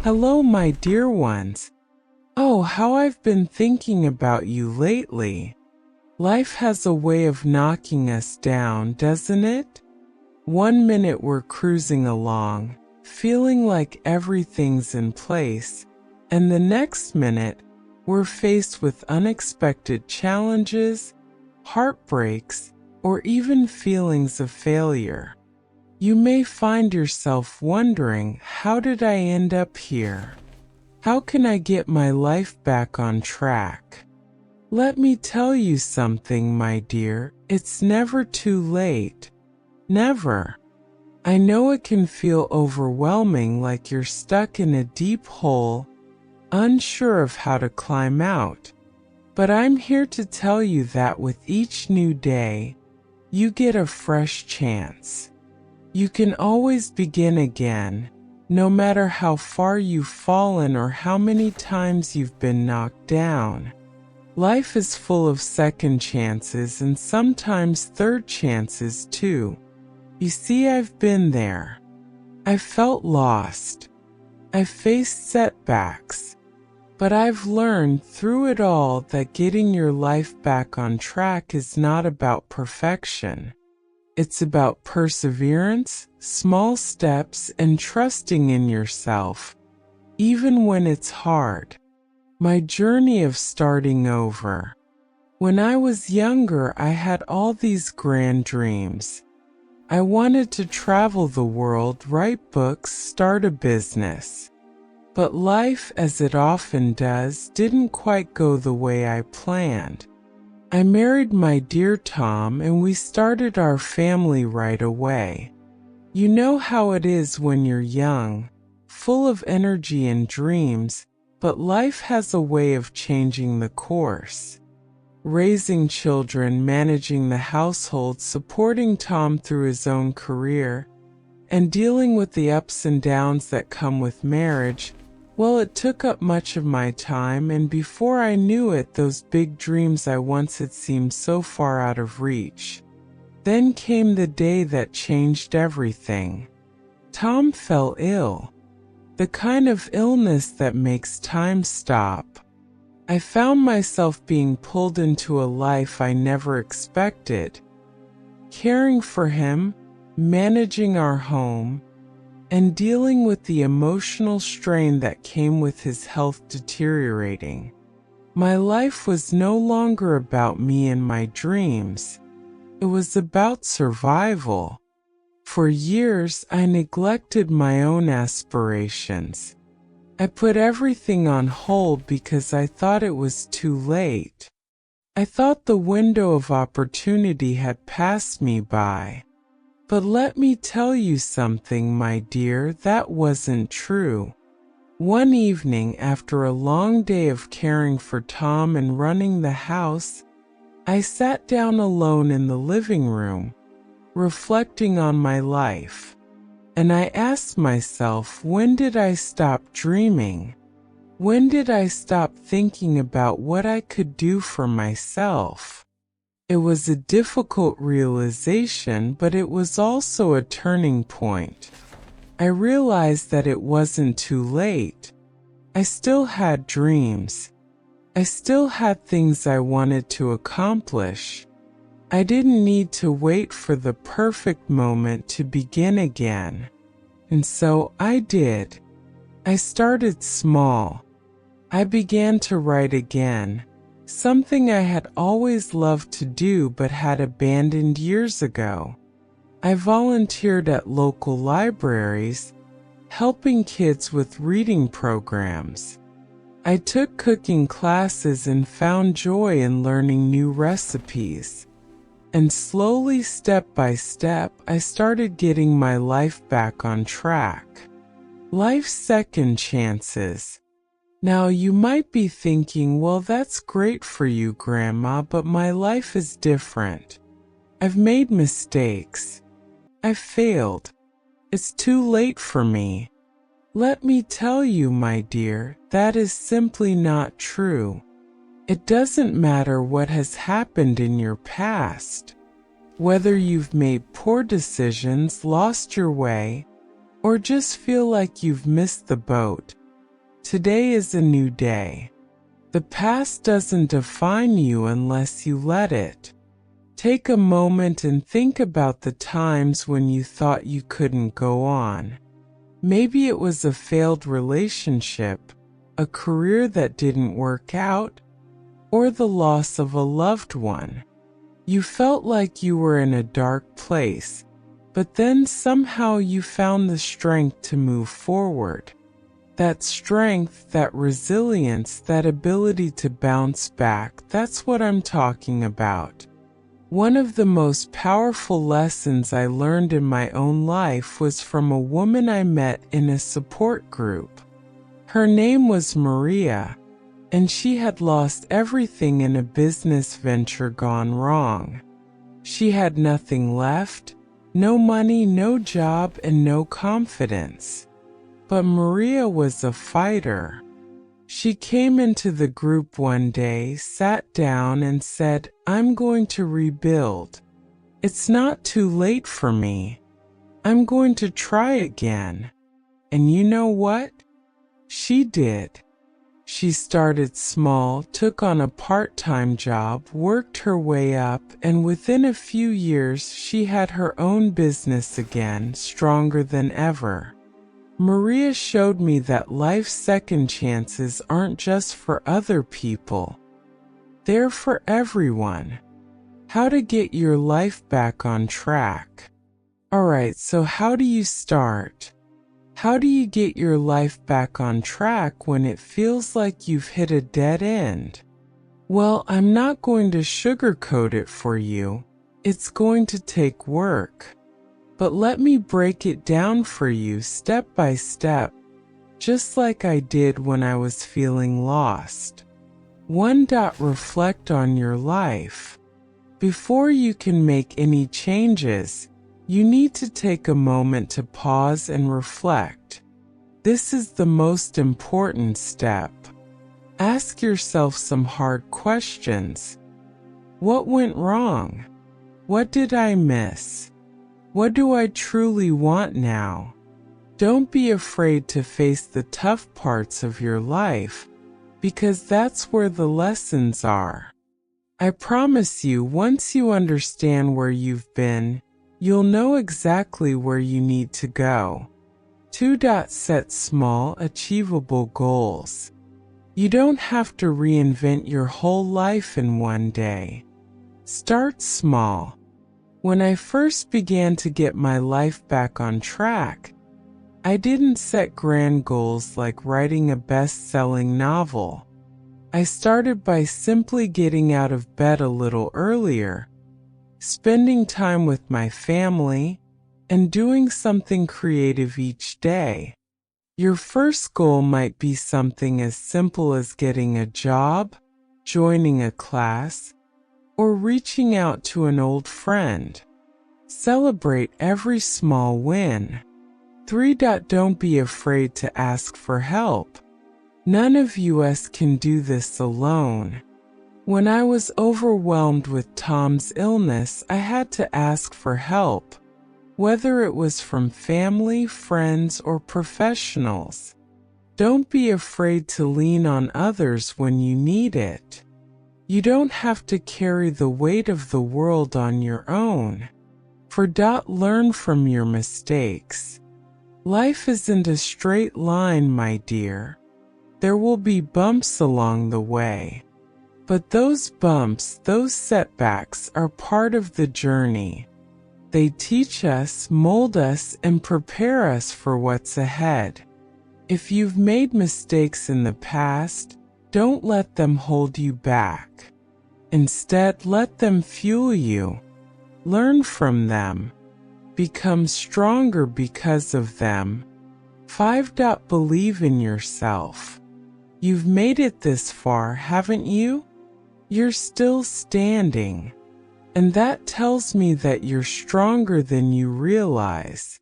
Hello, my dear ones. Oh, how I've been thinking about you lately. Life has a way of knocking us down, doesn't it? One minute we're cruising along, feeling like everything's in place, and the next minute, we're faced with unexpected challenges, heartbreaks, or even feelings of failure. You may find yourself wondering, how did I end up here? How can I get my life back on track? Let me tell you something, my dear, it's never too late. Never. I know it can feel overwhelming, like you're stuck in a deep hole, unsure of how to climb out. But I'm here to tell you that with each new day, you get a fresh chance. You can always begin again, no matter how far you've fallen or how many times you've been knocked down. Life is full of second chances and sometimes third chances too. You see, I've been there. I felt lost. I faced setbacks. But I've learned through it all that getting your life back on track is not about perfection. It's about perseverance, small steps, and trusting in yourself, even when it's hard. My journey of starting over. When I was younger, I had all these grand dreams. I wanted to travel the world, write books, start a business. But life, as it often does, didn't quite go the way I planned. I married my dear Tom and we started our family right away. You know how it is when you're young, full of energy and dreams, but life has a way of changing the course. Raising children, managing the household, supporting Tom through his own career, and dealing with the ups and downs that come with marriage, well, it took up much of my time, and before I knew it, those big dreams I once had seemed so far out of reach. Then came the day that changed everything. Tom fell ill. The kind of illness that makes time stop. I found myself being pulled into a life I never expected. Caring for him, managing our home, and dealing with the emotional strain that came with his health deteriorating. My life was no longer about me and my dreams. It was about survival. For years, I neglected my own aspirations. I put everything on hold because I thought it was too late. I thought the window of opportunity had passed me by. But let me tell you something, my dear, that wasn't true. One evening, after a long day of caring for Tom and running the house, I sat down alone in the living room, reflecting on my life. And I asked myself, when did I stop dreaming? When did I stop thinking about what I could do for myself? It was a difficult realization, but it was also a turning point. I realized that it wasn't too late. I still had dreams. I still had things I wanted to accomplish. I didn't need to wait for the perfect moment to begin again. And so I did. I started small. I began to write again. Something I had always loved to do but had abandoned years ago. I volunteered at local libraries, helping kids with reading programs. I took cooking classes and found joy in learning new recipes. And slowly, step by step, I started getting my life back on track. Life's second chances. Now you might be thinking, well, that's great for you, Grandma, but my life is different. I've made mistakes. I've failed. It's too late for me. Let me tell you, my dear, that is simply not true. It doesn't matter what has happened in your past. Whether you've made poor decisions, lost your way, or just feel like you've missed the boat, Today is a new day. The past doesn't define you unless you let it. Take a moment and think about the times when you thought you couldn't go on. Maybe it was a failed relationship, a career that didn't work out, or the loss of a loved one. You felt like you were in a dark place, but then somehow you found the strength to move forward. That strength, that resilience, that ability to bounce back, that's what I'm talking about. One of the most powerful lessons I learned in my own life was from a woman I met in a support group. Her name was Maria, and she had lost everything in a business venture gone wrong. She had nothing left, no money, no job, and no confidence. But Maria was a fighter. She came into the group one day, sat down, and said, "I'm going to rebuild. It's not too late for me. I'm going to try again." And you know what? She did. She started small, took on a part-time job, worked her way up, and within a few years she had her own business again, stronger than ever. Maria showed me that life's second chances aren't just for other people. They're for everyone. How to get your life back on track. Alright, so how do you start? How do you get your life back on track when it feels like you've hit a dead end? Well, I'm not going to sugarcoat it for you. It's going to take work. But let me break it down for you step by step, just like I did when I was feeling lost. 1. Reflect on your life. Before you can make any changes, you need to take a moment to pause and reflect. This is the most important step. Ask yourself some hard questions. What went wrong? What did I miss? What do I truly want now? Don't be afraid to face the tough parts of your life, because that's where the lessons are. I promise you, once you understand where you've been, you'll know exactly where you need to go. 2. Set small, achievable goals. You don't have to reinvent your whole life in one day. Start small. When I first began to get my life back on track, I didn't set grand goals like writing a best-selling novel. I started by simply getting out of bed a little earlier, spending time with my family, and doing something creative each day. Your first goal might be something as simple as getting a job, joining a class, or reaching out to an old friend. Celebrate every small win. 3. Don't be afraid to ask for help. None of us can do this alone. When I was overwhelmed with Tom's illness, I had to ask for help, whether it was from family, friends, or professionals. Don't be afraid to lean on others when you need it. You don't have to carry the weight of the world on your own. 4. Learn from your mistakes. Life isn't a straight line, my dear. There will be bumps along the way. But those bumps, those setbacks, are part of the journey. They teach us, mold us, and prepare us for what's ahead. If you've made mistakes in the past, don't let them hold you back. Instead, let them fuel you. Learn from them. Become stronger because of them. 5. Believe in yourself. You've made it this far, haven't you? You're still standing. And that tells me that you're stronger than you realize.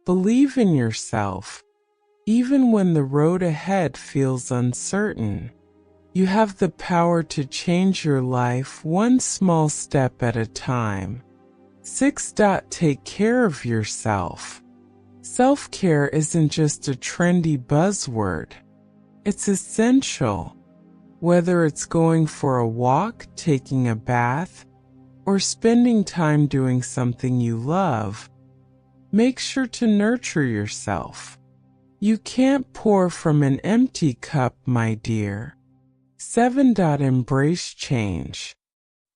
Believe in yourself, even when the road ahead feels uncertain. You have the power to change your life one small step at a time. 6. Take care of yourself. Self-care isn't just a trendy buzzword. It's essential. Whether it's going for a walk, taking a bath, or spending time doing something you love, make sure to nurture yourself. You can't pour from an empty cup, my dear. 7. Embrace change.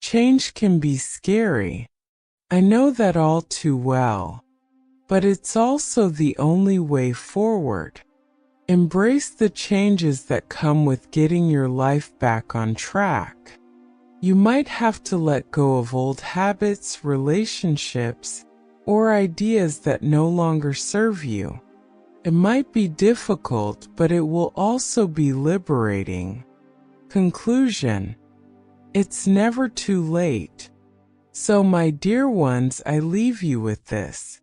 Change can be scary. I know that all too well. But it's also the only way forward. Embrace the changes that come with getting your life back on track. You might have to let go of old habits, relationships, or ideas that no longer serve you. It might be difficult, but it will also be liberating. Conclusion: it's never too late. So, my dear ones, I leave you with this.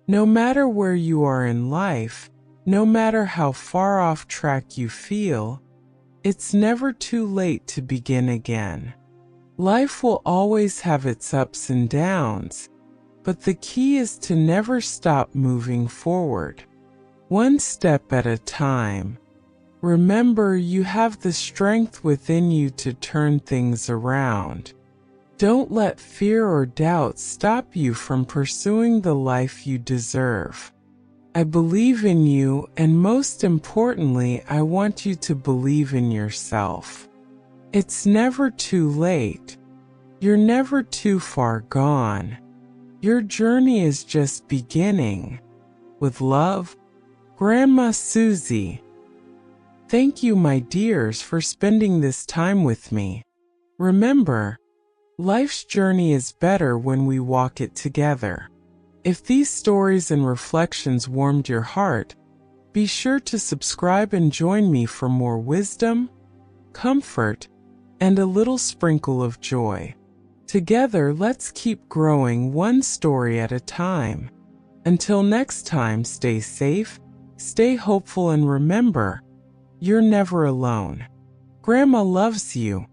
No matter where you are in life, no matter how far off track you feel, it's never too late to begin again. Life will always have its ups and downs, but the key is to never stop moving forward. One step at a time. Remember, you have the strength within you to turn things around. Don't let fear or doubt stop you from pursuing the life you deserve. I believe in you, and most importantly, I want you to believe in yourself. It's never too late. You're never too far gone. Your journey is just beginning. With love, Grandma Suzie. Thank you, my dears, for spending this time with me. Remember, life's journey is better when we walk it together. If these stories and reflections warmed your heart, be sure to subscribe and join me for more wisdom, comfort, and a little sprinkle of joy. Together, let's keep growing one story at a time. Until next time, stay safe, stay hopeful, and remember, you're never alone. Grandma loves you.